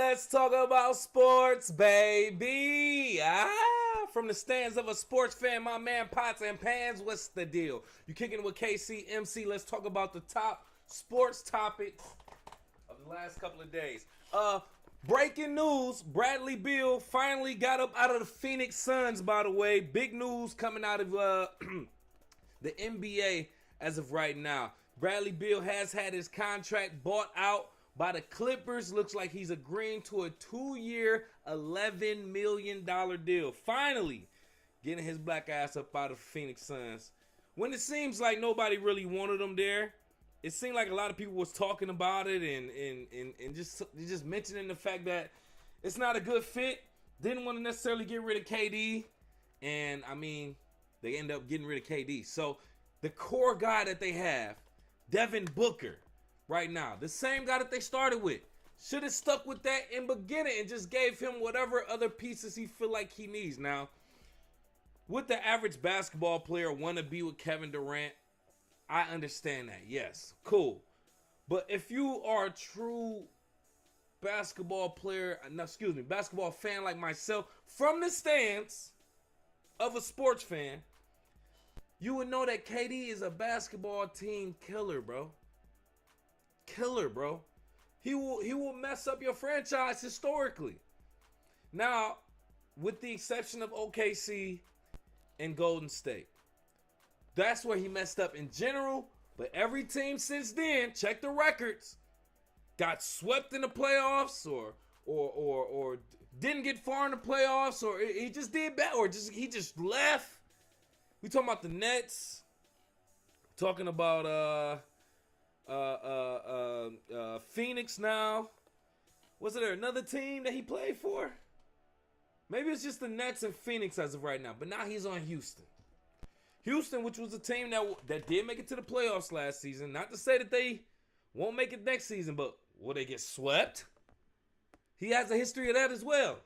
Let's talk about sports, baby. From the stands of a sports fan, my man Pots and Pans, what's the deal? You kicking with KC, MC. Let's talk about the top sports topics of the last couple of days. Breaking news, Bradley Beal finally got up out of the Phoenix Suns, by the way. Big news coming out of the NBA as of right now. Bradley Beal has had his contract bought out by the Clippers. Looks like he's agreeing to a 2-year, $11 million deal. Finally, getting his black ass up out of Phoenix Suns. When it seems like nobody really wanted him there, it seemed like a lot of people was talking about it and just mentioning the fact that it's not a good fit. Didn't want to necessarily get rid of KD. And, I mean, they end up getting rid of KD. So, the core guy that they have, Devin Booker, right now, the same guy that they started with, should have stuck with that in beginning and just gave him whatever other pieces he feel like he needs. Now, would the average basketball player want to be with Kevin Durant? I understand that. Yes, cool. But if you are a true basketball fan like myself, from the stance of a sports fan, you would know that KD is a basketball team killer, bro. Killer, bro. He will mess up your franchise historically. Now, with the exception of OKC and Golden State, that's where he messed up in general. But every team since then, check the records, got swept in the playoffs or didn't get far in the playoffs, or he just did bad, or he just left. We talking about the Nets. Talking about Phoenix now. Was there another team that he played for? Maybe it's just the Nets and Phoenix as of right now. But now he's on Houston. Houston, which was a team that did make it to the playoffs last season. Not to say that they won't make it next season, but will they get swept? He has a history of that as well.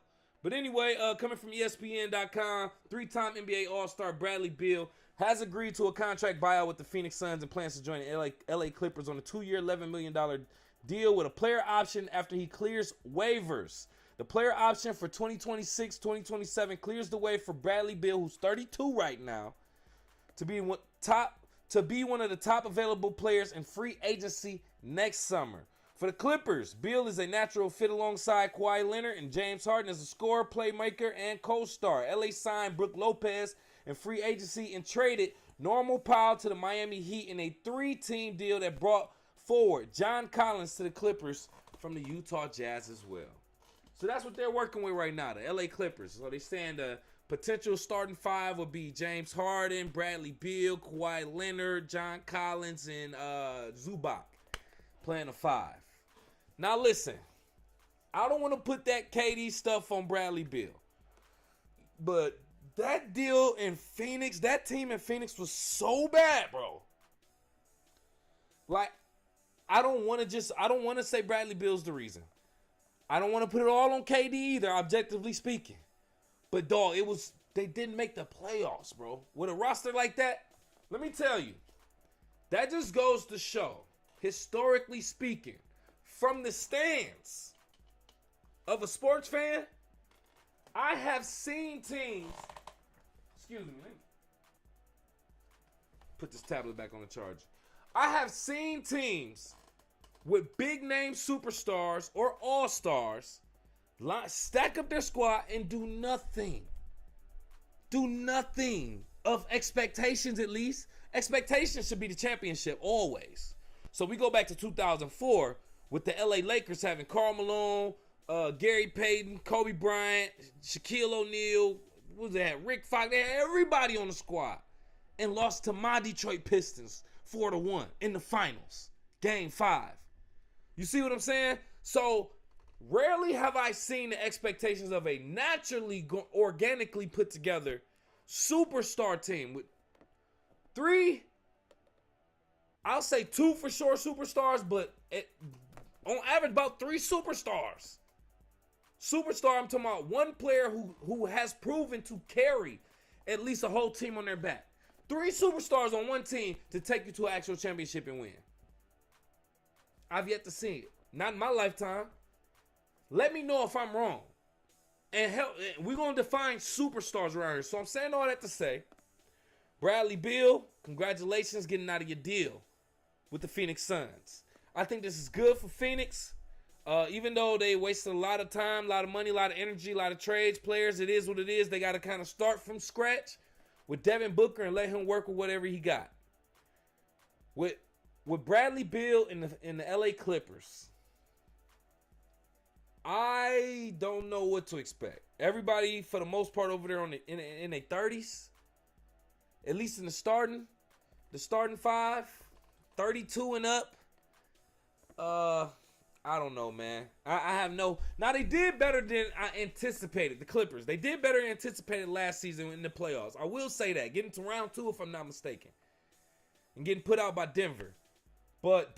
But anyway, coming from ESPN.com, 3-time NBA All-Star Bradley Beal has agreed to a contract buyout with the Phoenix Suns and plans to join the LA Clippers on a 2-year, $11 million deal with a player option after he clears waivers. The player option for 2026-2027 clears the way for Bradley Beal, who's 32 right now, to be one of the top available players in free agency next summer. For the Clippers, Beal is a natural fit alongside Kawhi Leonard and James Harden as a scorer, playmaker, and co-star. LA signed Brook Lopez in free agency and traded Norman Powell to the Miami Heat in a 3-team deal that brought forward John Collins to the Clippers from the Utah Jazz as well. So that's what they're working with right now, the LA Clippers. So they're saying the potential starting five would be James Harden, Bradley Beal, Kawhi Leonard, John Collins, and Zubac playing a 5. Now listen, I don't want to put that KD stuff on Bradley Beal, but that deal in Phoenix, that team in Phoenix was so bad, bro. Like, I don't want to say Bradley Beal's the reason. I don't want to put it all on KD either, objectively speaking. But dog, they didn't make the playoffs, bro. With a roster like that, let me tell you, that just goes to show, historically speaking, from the stands of a sports fan, I have seen teams. Excuse me, let me put this tablet back on the charger. I have seen teams with big name superstars or all-stars stack up their squad and do nothing. Do nothing of expectations, at least. Expectations should be the championship always. So we go back to 2004 with the LA Lakers having Karl Malone, Gary Payton, Kobe Bryant, Shaquille O'Neal, what was that? Rick Fox. They had everybody on the squad and lost to my Detroit Pistons 4-1 in the finals, Game 5. You see what I'm saying? So rarely have I seen the expectations of a naturally, organically put together superstar team with 3, I'll say 2 for sure superstars, but on average about 3 superstars. Superstar, I'm talking about one player who has proven to carry at least a whole team on their back. 3 superstars on one team to take you to an actual championship and win. I've yet to see it. Not in my lifetime. Let me know if I'm wrong. And hell, we're going to define superstars around here. So I'm saying all that to say, Bradley Beal, congratulations getting out of your deal with the Phoenix Suns. I think this is good for Phoenix. Even though they wasted a lot of time, a lot of money, a lot of energy, a lot of trades, players, it is what it is. They got to kind of start from scratch with Devin Booker and let him work with whatever he got. With Bradley Beal in the LA Clippers, I don't know what to expect. Everybody, for the most part, over there in their 30s, at least in the starting five, 32 and up. I don't know, man. I have no. Now they did better than I anticipated. The Clippers, they did better than anticipated last season in the playoffs. I will say that, getting to round 2, if I'm not mistaken, and getting put out by Denver. But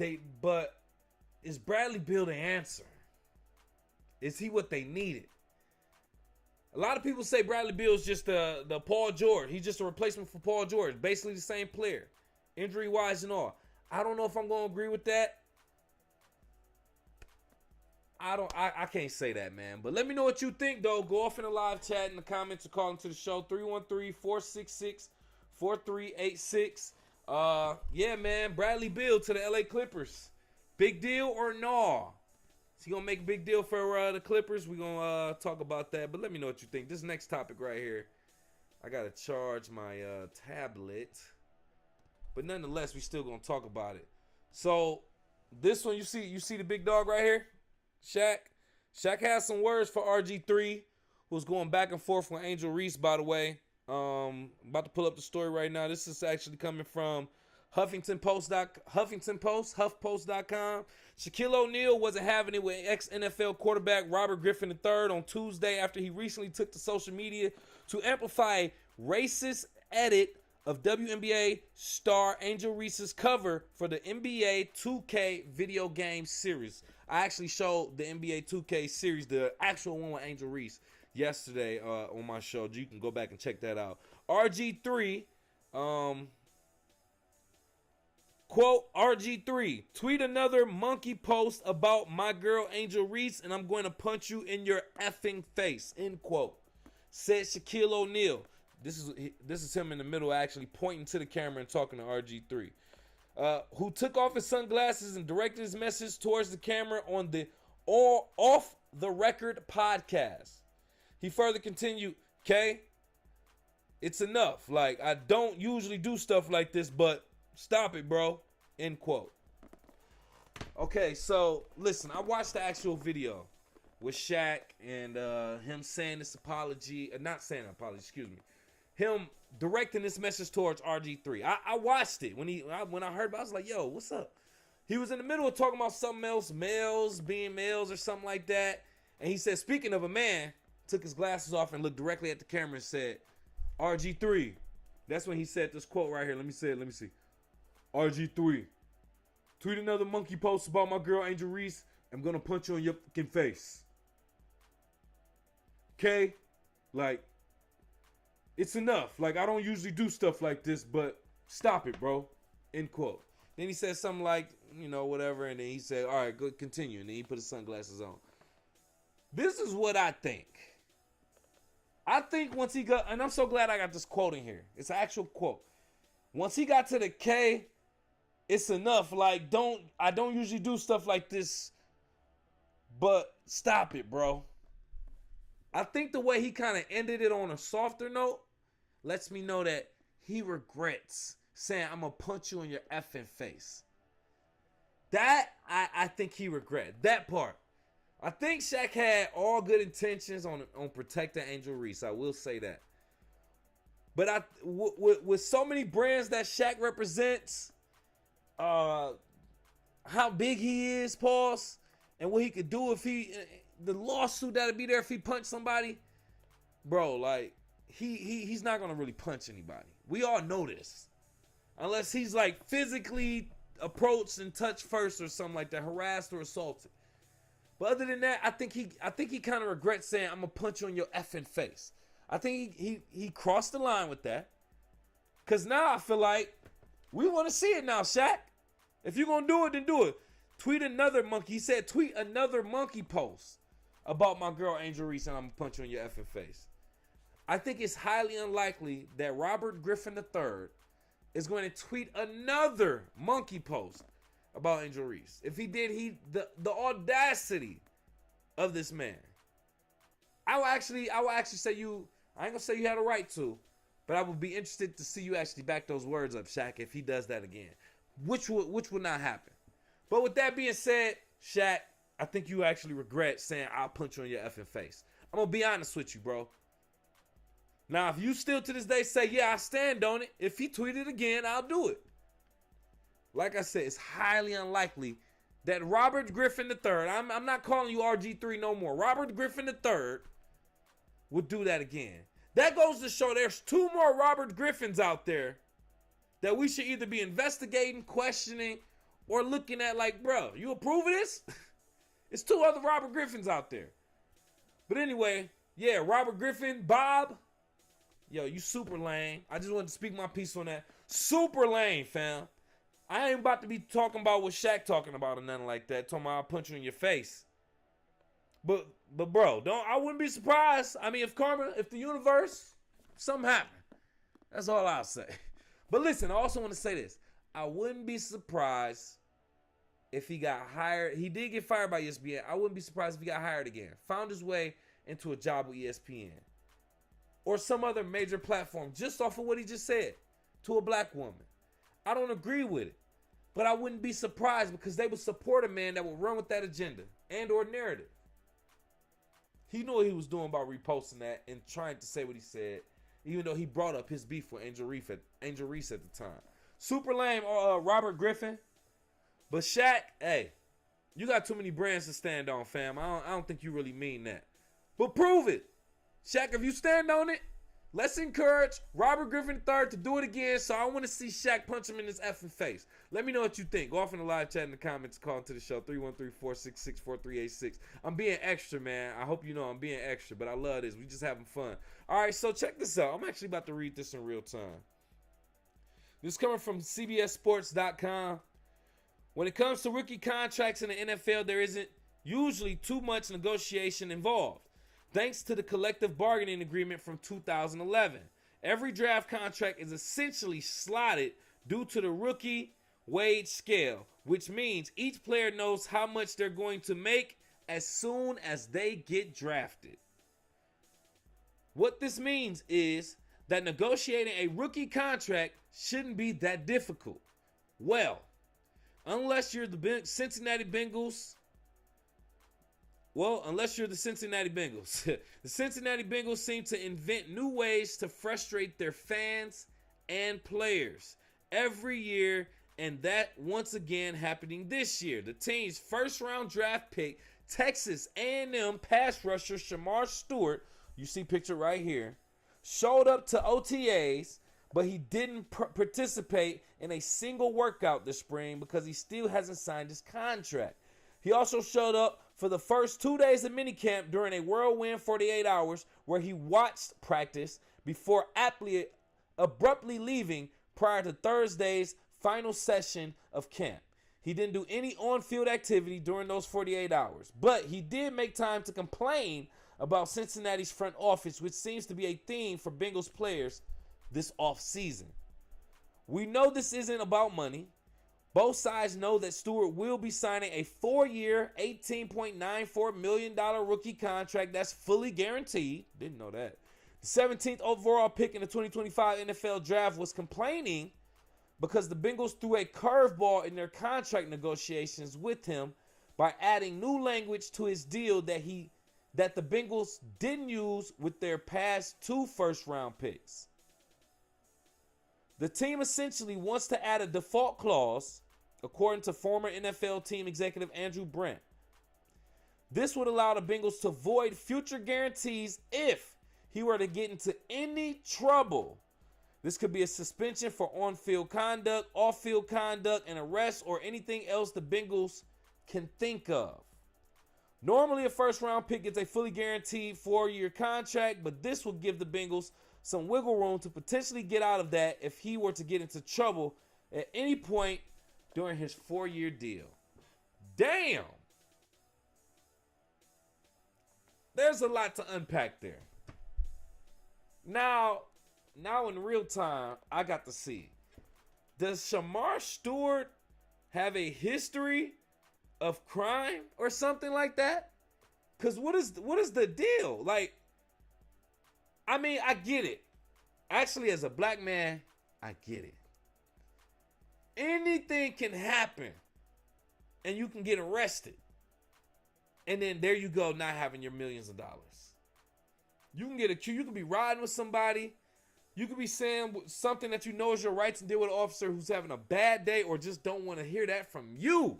is Bradley Beal the answer? Is he what they needed? A lot of people say Bradley Beal is just the Paul George. He's just a replacement for Paul George. Basically the same player, injury-wise and all. I don't know if I'm going to agree with that. I can't say that, man. But let me know what you think, though. Go off in the live chat in the comments or call into the show. 313-466-4386. Yeah, man. Bradley Beal to the LA Clippers. Big deal or no? Is he going to make a big deal for the Clippers? We're going to talk about that. But let me know what you think. This next topic right here, I got to charge my tablet. But nonetheless, we still going to talk about it. So, this one, you see the big dog right here? Shaq has some words for RG3, who's going back and forth with Angel Reese, by the way. About to pull up the story right now. This is actually coming from HuffPost.com. Shaquille O'Neal wasn't having it with ex-NFL quarterback Robert Griffin III on Tuesday after he recently took to social media to amplify a racist edit of WNBA star Angel Reese's cover for the NBA 2K video game series. I actually showed the NBA 2K series, the actual one with Angel Reese, yesterday on my show. You can go back and check that out. RG3, quote, RG3, tweet another monkey post about my girl Angel Reese and I'm going to punch you in your effing face, end quote. Said Shaquille O'Neal. This is him in the middle actually pointing to the camera and talking to RG3. Who took off his sunglasses and directed his message towards the camera on the Off the Record podcast. He further continued, "Okay, it's enough. Like, I don't usually do stuff like this, but stop it, bro." End quote. Okay, so listen, I watched the actual video with Shaq and him saying this apology, not saying apology, excuse me. Him directing this message towards RG3. I watched it when I heard about it. I was like, yo, what's up? He was in the middle of talking about something else, males being males or something like that. And he said, speaking of a man, took his glasses off and looked directly at the camera and said, RG3. That's when he said this quote right here. Let me say it. Let me see. RG3. Tweet another monkey post about my girl Angel Reese. I'm going to punch you in your fucking face. Okay? Like, it's enough. Like, I don't usually do stuff like this, but stop it, bro. End quote. Then he said something like, you know, whatever, and then he said, all right, go continue. And then he put his sunglasses on. This is what I think. I think once he got, and I'm so glad I got this quote in here. It's an actual quote. Once he got to the K, it's enough. Like, I don't usually do stuff like this, but stop it, bro. I think the way he kind of ended it on a softer note lets me know that he regrets saying, I'm going to punch you in your effing face. That, I think he regret. That part. I think Shaq had all good intentions on protecting Angel Reese. I will say that. But with so many brands that Shaq represents, how big he is, pause, and what he could do if the lawsuit that'd be there if he punched somebody, bro, like, he's not gonna really punch anybody. We all know this. Unless he's like physically approached and touched first or something like that, harassed or assaulted. But other than that, I think he kind of regrets saying, I'm gonna punch you in your effing face. I think he crossed the line with that. Cause now I feel like we want to see it now, Shaq. If you're gonna do it, then do it. Tweet another monkey. He said tweet another monkey post about my girl Angel Reese and I'm going to punch you in your effing face. I think it's highly unlikely that Robert Griffin III is going to tweet another monkey post about Angel Reese. If he did, the audacity of this man. I will actually say you, I ain't gonna say you had a right to, but I would be interested to see you actually back those words up, Shaq, if he does that again. Which would not happen. But with that being said, Shaq, I think you actually regret saying I'll punch you in your effing face. I'm gonna be honest with you, bro. Now, if you still to this day say, yeah, I stand on it, if he tweeted again, I'll do it. Like I said, it's highly unlikely that Robert Griffin III, I'm not calling you RG3 no more, Robert Griffin III would do that again. That goes to show there's two more Robert Griffins out there that we should either be investigating, questioning, or looking at like, bro, you approve of this? It's two other Robert Griffins out there. But anyway, yeah, Robert Griffin, Bob, yo, you super lame. I just wanted to speak my piece on that. Super lame, fam. I ain't about to be talking about what Shaq talking about or nothing like that. Talking about I'll punch you in your face. But bro, I wouldn't be surprised. I mean, if the universe, something happened. That's all I'll say. But listen, I also want to say this. I wouldn't be surprised if he got hired. He did get fired by ESPN. I wouldn't be surprised if he got hired again. Found his way into a job with ESPN. Or some other major platform just off of what he just said to a black woman. I don't agree with it. But I wouldn't be surprised because they would support a man that would run with that agenda and or narrative. He knew what he was doing by reposting that and trying to say what he said, even though he brought up his beef with Angel Reese at the time. Super lame, Robert Griffin. But Shaq, hey, you got too many brands to stand on, fam. I don't think you really mean that. But prove it. Shaq, if you stand on it, let's encourage Robert Griffin III to do it again. So I want to see Shaq punch him in his effing face. Let me know what you think. Go off in the live chat in the comments. Call into the show 313-466-4386. I'm being extra, man. I hope you know I'm being extra, but I love this. We just having fun. All right, so check this out. I'm actually about to read this in real time. This is coming from CBSSports.com. When it comes to rookie contracts in the NFL, there isn't usually too much negotiation involved. Thanks to the collective bargaining agreement from 2011, every draft contract is essentially slotted due to the rookie wage scale, which means each player knows how much they're going to make as soon as they get drafted. What this means is that negotiating a rookie contract shouldn't be that difficult. Well, unless you're the Cincinnati Bengals. The Cincinnati Bengals seem to invent new ways to frustrate their fans and players every year, and that once again happening this year. The team's first-round draft pick, Texas A&M pass rusher Shamar Stewart, you see picture right here, showed up to OTAs, but he didn't participate in a single workout this spring because he still hasn't signed his contract. He also showed up for the first 2 days of minicamp during a whirlwind 48 hours where he watched practice before abruptly leaving prior to Thursday's final session of camp. He didn't do any on-field activity during those 48 hours, but he did make time to complain about Cincinnati's front office, which seems to be a theme for Bengals players this offseason. We know this isn't about money. Both sides know that Stewart will be signing a 4-year, $18.94 million rookie contract that's fully guaranteed. Didn't know that. The 17th overall pick in the 2025 NFL Draft was complaining because the Bengals threw a curveball in their contract negotiations with him by adding new language to his deal that the Bengals didn't use with their past 2 first-round picks. The team essentially wants to add a default clause, according to former NFL team executive Andrew Brandt. This would allow the Bengals to void future guarantees if he were to get into any trouble. This could be a suspension for on-field conduct, off-field conduct, an arrest, or anything else the Bengals can think of. Normally, a first-round pick gets a fully guaranteed 4-year contract, but this will give the Bengals some wiggle room to potentially get out of that if he were to get into trouble at any point during his 4-year deal. Damn! there's a lot to unpack there. Now in real time, I got to see. Does Shamar Stewart have a history of crime or something like that? Because what is the deal? Like, I mean, I get it. Actually, as a black man, I get it. Anything can happen and you can get arrested. And then there you go, not having your millions of dollars. You can get accused. You can be riding with somebody. You could be saying something that you know is your rights and deal with an officer who's having a bad day or just don't want to hear that from you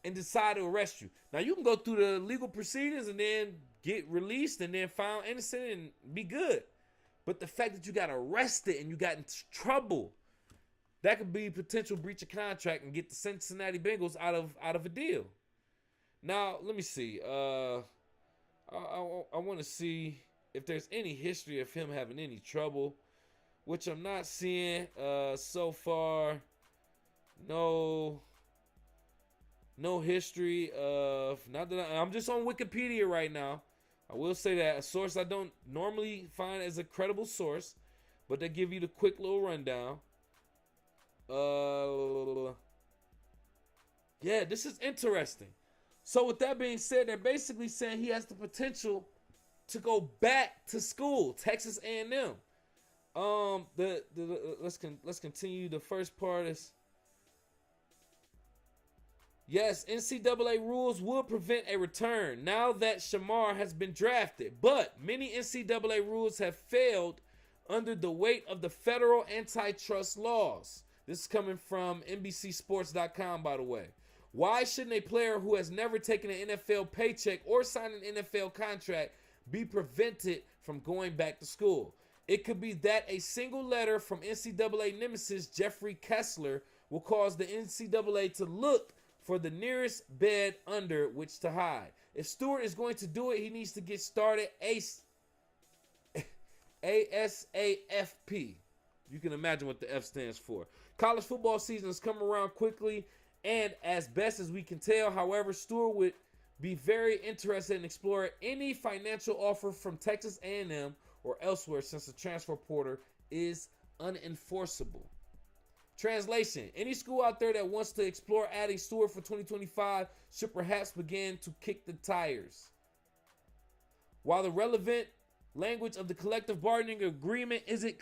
and decide to arrest you. Now, you can go through the legal proceedings and then get released and then found innocent and be good. But the fact that you got arrested and you got in trouble, that could be potential breach of contract and get the Cincinnati Bengals out of a deal. Now, let me see. I want to see if there's any history of him having any trouble, which I'm not seeing so far. No history of, not that I'm just on Wikipedia right now. I will say that, a source I don't normally find as a credible source, but they give you the quick little rundown. Yeah, this is interesting. So with that being said, they're basically saying he has the potential to go back to school, Texas A&M. Let's continue. The first part is, yes, NCAA rules will prevent a return now that Shamar has been drafted, but many NCAA rules have failed under the weight of the federal antitrust laws. This is coming from NBCSports.com, by the way. Why shouldn't a player who has never taken an NFL paycheck or signed an NFL contract be prevented from going back to school? It could be that a single letter from NCAA nemesis Jeffrey Kessler will cause the NCAA to look for the nearest bed under which to hide. If Stewart is going to do it, he needs to get started ASAFP. You can imagine what the F stands for. College football season has come around quickly, and as best as we can tell, however, Stewart would be very interested in exploring any financial offer from Texas A&M or elsewhere, since the transfer portal is unenforceable. Translation: any school out there that wants to explore adding Stewart for 2025 should perhaps begin to kick the tires. While the relevant language of the collective bargaining agreement isn't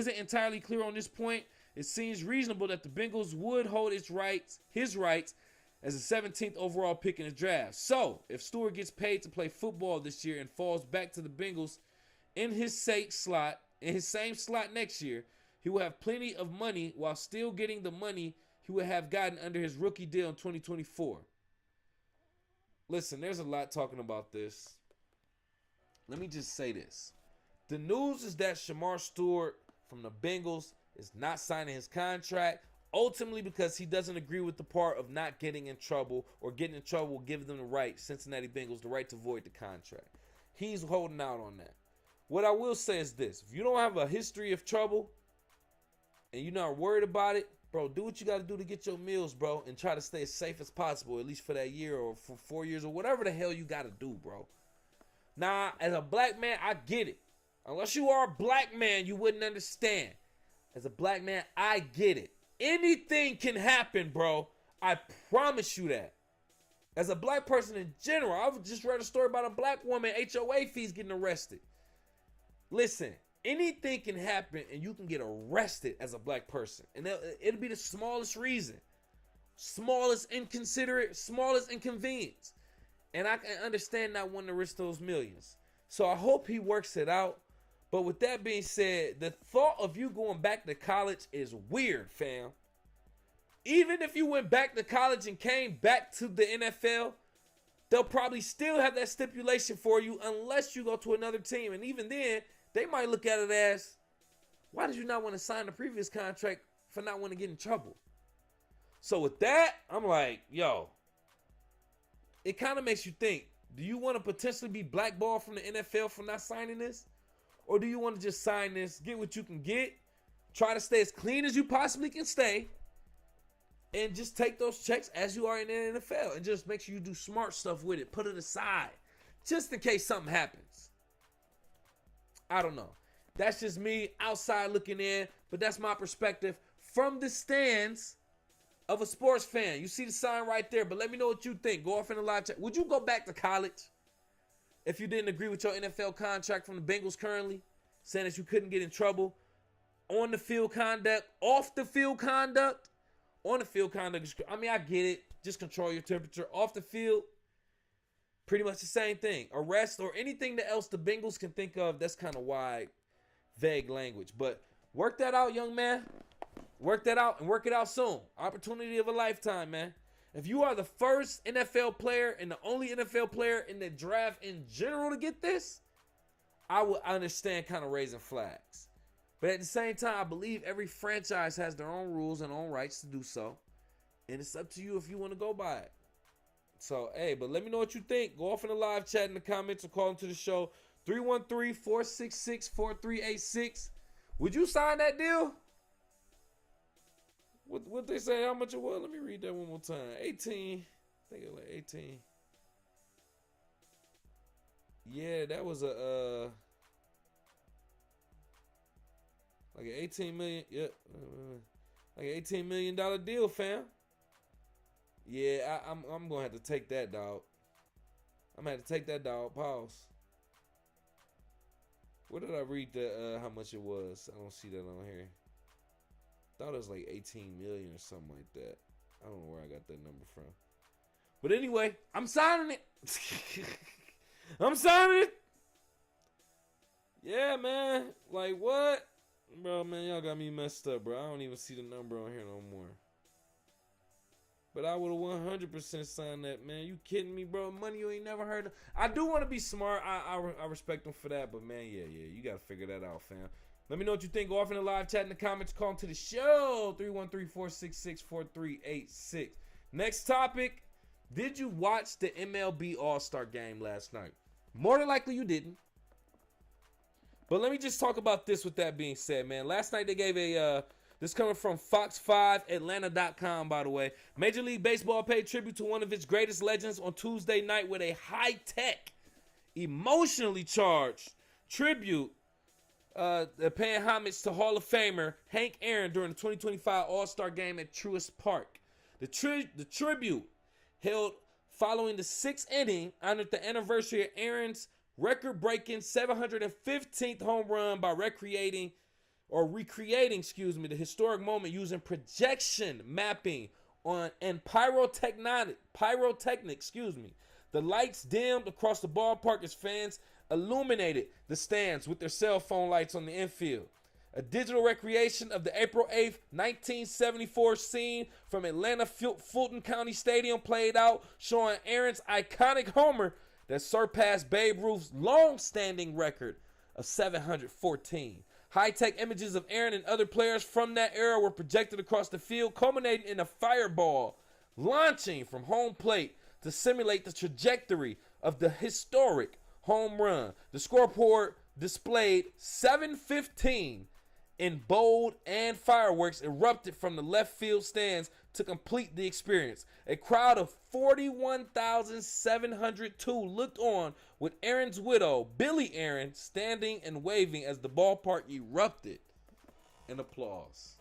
entirely clear on this point, it seems reasonable that the Bengals would hold his rights as the 17th overall pick in the draft. So, if Stewart gets paid to play football this year and falls back to the Bengals in his same slot next year, he will have plenty of money while still getting the money he would have gotten under his rookie deal in 2024. Listen, there's a lot talking about this. Let me just say this. The news is that Shamar Stewart from the Bengals is not signing his contract, ultimately because he doesn't agree with the part of not getting in trouble, or getting in trouble will give them the right, Cincinnati Bengals, the right to void the contract. He's holding out on that. What I will say is this. If you don't have a history of trouble and you're not worried about it, bro, do what you got to do to get your meals, bro, and try to stay as safe as possible, at least for that year or for 4 years or whatever the hell you got to do, bro. Now, as a black man, I get it. Unless you are a black man, you wouldn't understand. As a black man, I get it. Anything can happen, bro. I promise you that. As a black person in general, I've just read a story about a black woman, HOA fees, getting arrested. Listen, anything can happen and you can get arrested as a black person. And it'll be the smallest reason. Smallest inconsiderate, smallest inconvenience. And I can understand not wanting to risk those millions. So I hope he works it out. But with that being said, the thought of you going back to college is weird, fam. Even if you went back to college and came back to the NFL, they'll probably still have that stipulation for you unless you go to another team. And even then, they might look at it as, why did you not want to sign the previous contract for not wanting to get in trouble? So with that, I'm like, yo, it kind of makes you think, do you want to potentially be blackballed from the NFL for not signing this? Or do you want to just sign this, get what you can get, try to stay as clean as you possibly can stay, and just take those checks as you are in the NFL, and just make sure you do smart stuff with it. Put it aside. just in case something happens. I don't know. That's just me outside looking in, but that's my perspective from the stands of a sports fan. You see the sign right there, but let me know what you think. Go off in the live chat. Would you go back to college if you didn't agree with your NFL contract from the Bengals currently, saying that you couldn't get in trouble? On the field conduct, off the field conduct, on the field conduct. I mean, I get it. Just control your temperature. Off the field, pretty much the same thing. Arrest or anything else the Bengals can think of, that's kind of wide, vague language. But work that out, young man. Work that out and work it out soon. Opportunity of a lifetime, man. If you are the first NFL player and the only NFL player in the draft in general to get this, I would understand kind of raising flags. But at the same time, I believe every franchise has their own rules and own rights to do so. And it's up to you if you want to go by it. So, hey, but let me know what you think. Go off in the live chat in the comments or call into the show. 313-466-4386. Would you sign that deal? What they say, how much it was? Let me read that one more time. 18. I think it was like 18. Yeah, that was a like an $18 million. Yep. Like an $18 million deal, fam. Yeah, I'm gonna have to take that, dog. I'm gonna have to take that, dog. Pause. Where did I read the how much it was? I don't see that on here. Thought it was like 18 million or something like that. I don't know where I got that number from. But anyway, I'm signing it. I'm signing it. Yeah, man. Like what? Bro, man, y'all got me messed up, bro. I don't even see the number on here no more. But I would have 100% signed that, man. You kidding me, bro? Money you ain't never heard of. I do want to be smart. I respect them for that. But, man, yeah, you got to figure that out, fam. Let me know what you think. Go off in the live chat in the comments. Call to the show. 313-466-4386. Next topic. Did you watch the MLB All-Star game last night? More than likely you didn't. But let me just talk about this with that being said, man. Last night they gave a, this coming from Fox 5, Atlanta.com, by the way. Major League Baseball paid tribute to one of its greatest legends on Tuesday night with a high-tech, emotionally charged tribute paying homage to Hall of Famer Hank Aaron during the 2025 All-Star Game at Truist Park. The tribute, held following the 6th inning, honored the anniversary of Aaron's record-breaking 715th home run by recreating the historic moment using projection mapping and pyrotechnic. The lights dimmed across the ballpark as fans illuminated the stands with their cell phone lights on the infield. A digital recreation of the April 8th, 1974 scene from Atlanta Fulton County Stadium played out, showing Aaron's iconic homer that surpassed Babe Ruth's long-standing record of 714. High-tech images of Aaron and other players from that era were projected across the field, culminating in a fireball launching from home plate to simulate the trajectory of the historic home run. The scoreboard displayed 715 in bold, and fireworks erupted from the left field stands to complete the experience. A crowd of 41,702 looked on, with Aaron's widow, Billy Aaron, standing and waving as the ballpark erupted in applause.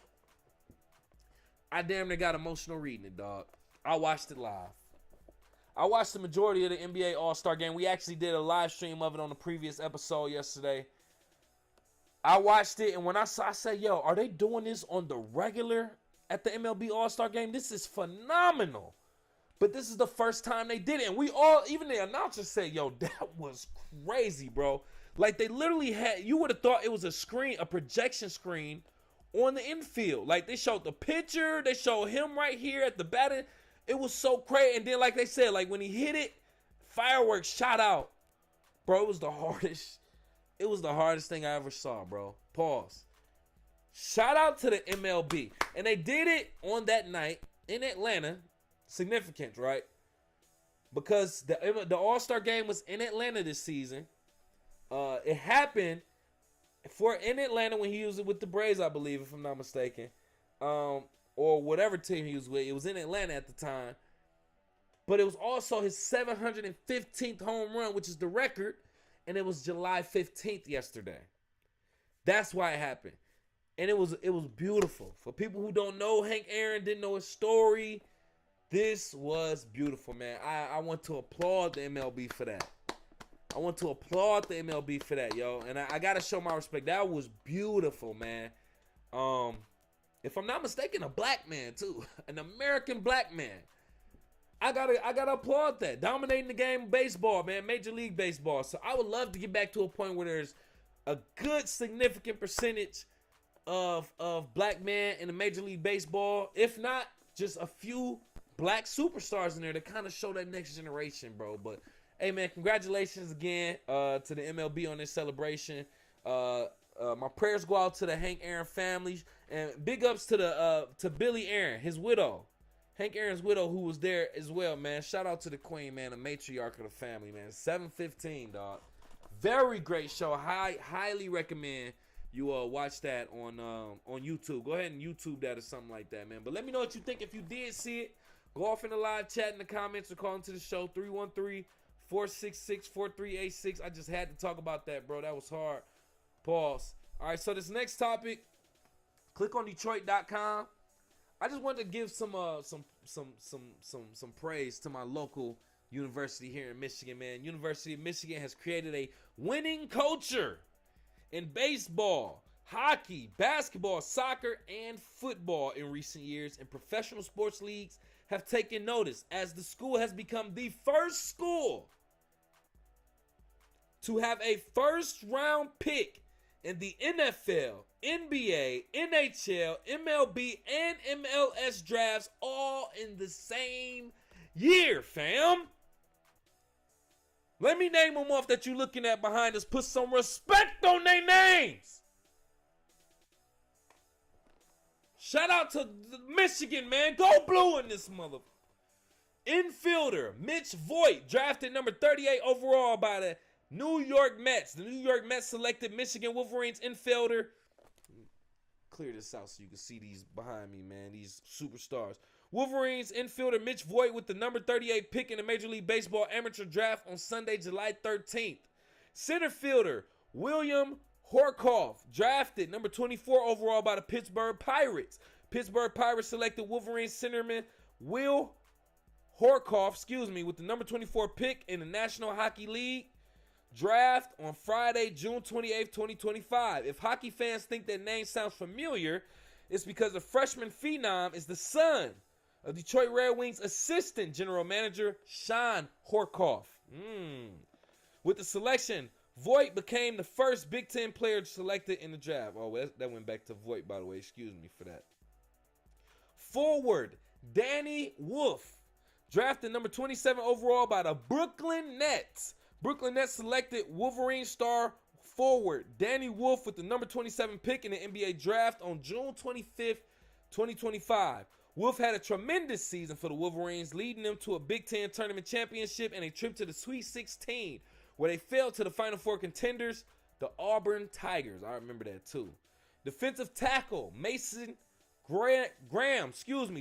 I damn near got emotional reading it, dog. I watched it live. I watched the majority of the NBA All-Star game. We actually did a live stream of it on the previous episode yesterday. I watched it, and when I saw, I said, yo, are they doing this on the regular at the MLB All-Star game? This is phenomenal. But this is the first time they did it. And we all, even the announcers said, yo, that was crazy, bro. Like, they literally had, you would have thought it was a screen, a projection screen on the infield. Like, they showed the pitcher. They showed him right here at the batting. It was so crazy. And then, like they said, like, when he hit it, fireworks shot out. Bro, it was the hardest. It was the hardest thing I ever saw, bro. Pause. Shout out to the MLB. And they did it on that night in Atlanta. Significant, right? Because the All-Star game was in Atlanta this season. It happened in Atlanta when he was with the Braves, I believe, if I'm not mistaken. Or whatever team he was with. It was in Atlanta at the time. but it was also his 715th home run, which is the record, and it was July 15th yesterday. That's why it happened. And it was beautiful. For people who don't know Hank Aaron, didn't know his story, this was beautiful, man. I want to applaud the MLB for that. I want to applaud the MLB for that, yo. And I got to show my respect. That was beautiful, man. If I'm not mistaken, a black man, too. An American black man. I gotta applaud that. Dominating the game of baseball, man. Major League Baseball. So I would love to get back to a point where there's a good, significant percentage of black men in the Major League Baseball. If not, just a few black superstars in there to kind of show that next generation, bro. But hey, man, congratulations again to the MLB on this celebration. My prayers go out to the Hank Aaron family, and big ups to Billy Aaron, his widow, Hank Aaron's widow, who was there as well, man. Shout out to the queen, man, the matriarch of the family, man. 715, dog. Very great show. Highly recommend you watch that on YouTube. Go ahead and YouTube that or something like that, man. But let me know what you think if you did see it. Go off in the live chat in the comments or call into the show 313-466-4386. I just had to talk about that, bro. That was hard. Pause. All right, so this next topic, click on Detroit.com. I just wanted to give some praise to my local university here in Michigan, man. University of Michigan has created a winning culture in baseball, hockey, basketball, soccer, and football in recent years, and professional sports leagues have taken notice as the school has become the first school to have a first-round pick in the NFL, NBA, NHL, MLB, and MLS drafts all in the same year, fam. Let me name them off that you're looking at behind us. Put some respect on their names. Shout out to Michigan, man. Go blue in this mother. Infielder Mitch Voigt, drafted number 38 overall by the New York Mets. The New York Mets selected Michigan Wolverines infielder. Clear this out so you can see these behind me, man. These superstars. Wolverines infielder Mitch Voigt with the number 38 pick in the Major League Baseball amateur draft on Sunday, July 13th. Center fielder William Horkoff, drafted number 24 overall by the Pittsburgh Pirates. Pittsburgh Pirates selected Wolverines centerman Will Horkoff, with the number 24 pick in the National Hockey League draft on Friday, June 28th, 2025. If hockey fans think that name sounds familiar, it's because the freshman phenom is the son of Detroit Red Wings assistant general manager Sean Horkoff. With the selection, Voigt became the first Big Ten player selected in the draft. Oh, that went back to Voigt, by the way. Excuse me for that. Forward, Danny Wolf, drafted number 27 overall by the Brooklyn Nets. Brooklyn Nets selected Wolverine star forward Danny Wolf with the number 27 pick in the NBA draft on June 25th, 2025. Wolf had a tremendous season for the Wolverines, leading them to a Big Ten tournament championship and a trip to the Sweet 16, where they fell to the Final Four contenders, the Auburn Tigers. I remember that too. Defensive tackle Mason Graham,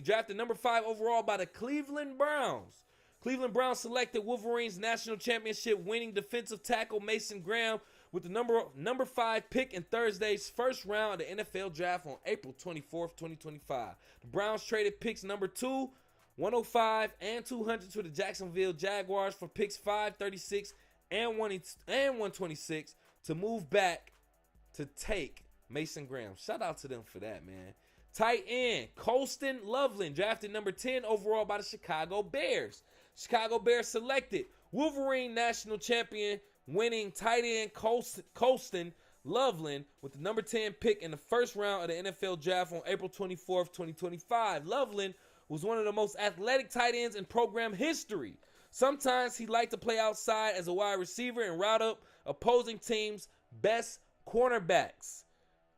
drafted number 5 overall by the Cleveland Browns. Cleveland Browns selected Wolverines national championship winning defensive tackle Mason Graham with the number 5 pick in Thursday's first round of the NFL draft on April 24th, 2025. The Browns traded picks number 2, 105, and 200 to the Jacksonville Jaguars for picks 5, 36, and 126 to move back to take Mason Graham. Shout out to them for that, man. Tight end Colston Loveland, drafted number 10 overall by the Chicago Bears. Chicago Bears selected Wolverine national champion winning tight end Colston Loveland with the number 10 pick in the first round of the NFL draft on April 24th, 2025. Loveland was one of the most athletic tight ends in program history. Sometimes he liked to play outside as a wide receiver and route up opposing teams' best cornerbacks.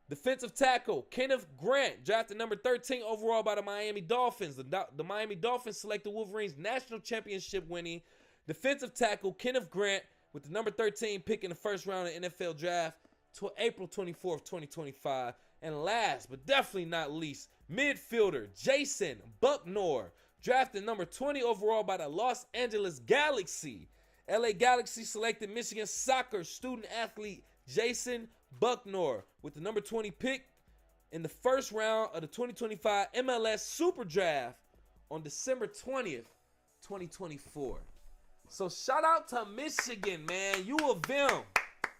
Defensive tackle Kenneth Grant, drafted number 13 overall by the Miami Dolphins. The Miami Dolphins selected Wolverines national championship winning defensive tackle Kenneth Grant with the number 13 pick in the first round of the NFL draft to April 24th, 2025. And last but definitely not least, midfielder Jason Bucknor, Drafted number 20 overall by the Los Angeles Galaxy. LA Galaxy selected Michigan soccer student athlete Jason Bucknor with the number 20 pick in the first round of the 2025 MLS Super Draft on December 20th, 2024. So shout out to Michigan, man. U of M.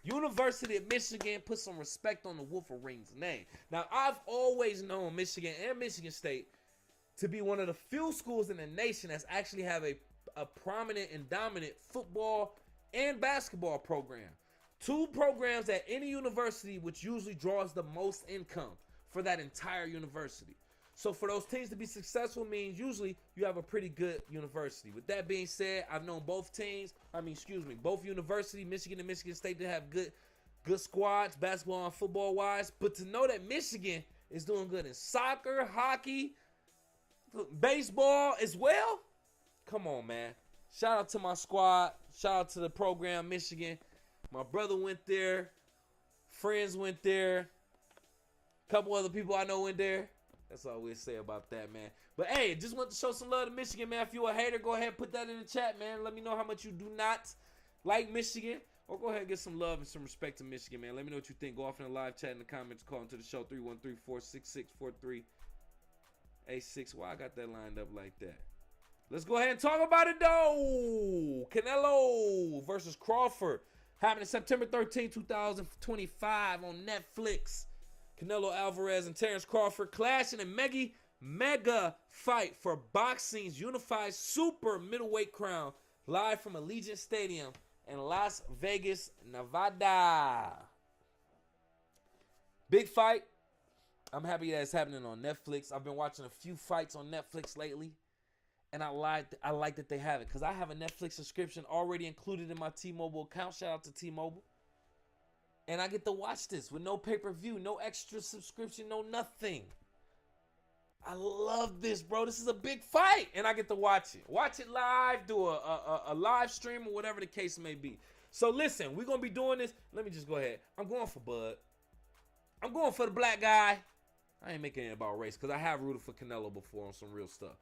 University of Michigan, put some respect on the Wolverine's name. Now, I've always known Michigan and Michigan State to be one of the few schools in the nation that's actually have a prominent and dominant football and basketball program. Two programs at any university, which usually draws the most income for that entire university. So for those teams to be successful means usually you have a pretty good university. With that being said, I've known both universities, Michigan and Michigan State, to have good squads, basketball and football wise. But to know that Michigan is doing good in soccer, hockey, baseball as well, come on, man. Shout out to my squad. Shout out to the program, Michigan. My brother went there. Friends went there. A couple other people I know went there. That's all we'll say about that, man. But, hey, just want to show some love to Michigan, man. If you're a hater, go ahead and put that in the chat, man. Let me know how much you do not like Michigan. Or go ahead and get some love and some respect to Michigan, man. Let me know what you think. Go off in the live chat in the comments. Call into the show, 313-466-4386. Why I got that lined up like that? Let's go ahead and talk about it, though. Canelo versus Crawford. Happening September 13, 2025 on Netflix. Canelo Alvarez and Terrence Crawford clashing in mega fight for boxing's unified super middleweight crown, live from Allegiant Stadium in Las Vegas, Nevada. Big fight. I'm happy that it's happening on Netflix. I've been watching a few fights on Netflix lately, and I like that they have it because I have a Netflix subscription already included in my T-Mobile account. Shout out to T-Mobile. And I get to watch this with no pay-per-view, no extra subscription, no nothing. I love this, bro. This is a big fight, and I get to watch it. Watch it live, do a live stream or whatever the case may be. So listen, we're going to be doing this. Let me just go ahead. I'm going for Bud. I'm going for the black guy. I ain't making it about race because I have rooted for Canelo before on some real stuff.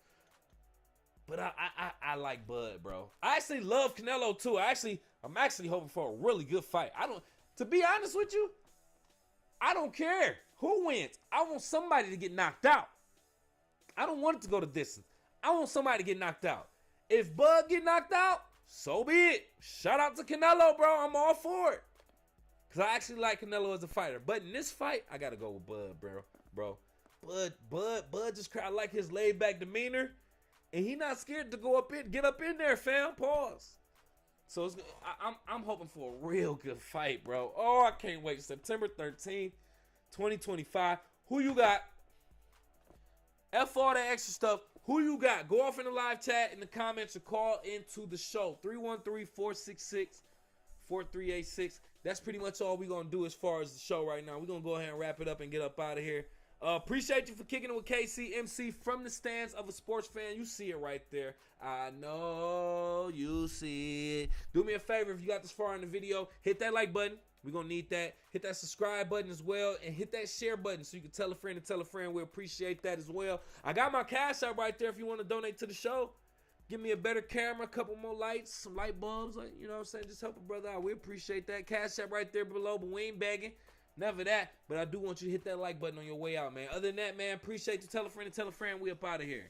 But I like Bud, bro. I actually love Canelo, too. I'm actually hoping for a really good fight. To be honest with you, I don't care who wins. I want somebody to get knocked out. I don't want it to go the distance. I want somebody to get knocked out. If Bud get knocked out, so be it. Shout out to Canelo, bro. I'm all for it. Because I actually like Canelo as a fighter. But in this fight, I got to go with Bud, bro. Bud just I like his laid-back demeanor. And he not scared to get up in there, fam. Pause. So I'm hoping for a real good fight, bro. Oh, I can't wait. September 13th, 2025. Who you got? F all that extra stuff. Who you got? Go off in the live chat in the comments or call into the show. 313-466-4386. That's pretty much all we're going to do as far as the show right now. We're going to go ahead and wrap it up and get up out of here. Appreciate you for kicking it with KC MC from the stands of a sports fan. You see it right there. I know you see it. Do me a favor, if you got this far in the video, hit that like button. We're going to need that. Hit that subscribe button as well. And hit that share button so you can tell a friend and tell a friend. We appreciate that as well. I got my cash out right there if you want to donate to the show. Give me a better camera, a couple more lights, some light bulbs. Like, you know what I'm saying? Just help a brother out. We appreciate that. Cash out right there below, but we ain't begging. Never that, but I do want you to hit that like button on your way out, man. Other than that, man, appreciate you. Tell a friend and tell a friend. We up out of here.